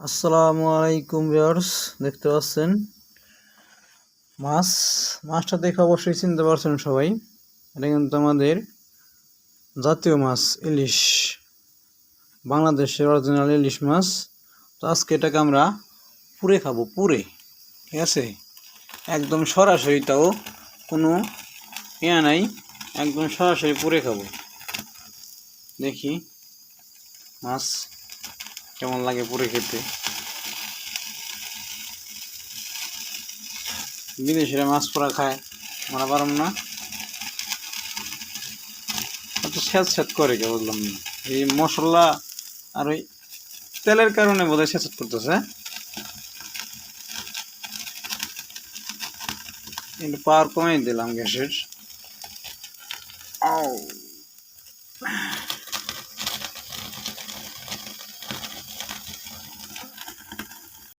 আসসালামু আলাইকুম ভিউয়ার্স, দেখতে পাচ্ছেন মাছটা দেখে অবশ্যই চিনতে পারছেন সবাই। এটা কিন্তু আমাদের জাতীয় মাছ ইলিশ, বাংলাদেশের অরিজিনাল ইলিশ মাছ। তো আজকে এটাকে আমরা পুরে খাবো, পুরে, ঠিক আছে? একদম সরাসরি, তাও কোনো ইয়া নাই, একদম সরাসরি পুরে খাবো। দেখি মাছ কেমন লাগে পুরে খেতে। বিদেশিরা মাছ পোড়া খায়, আমরা পারলাম না। এত স্যাঁত স্যাঁত করে কে বুঝলাম না। এই মশলা আর ওই তেলের কারণে বোধহয় স্যাঁত স্যাঁত করতেছে। একটু পাওয়ার কমাই দিলাম গ্যাসের।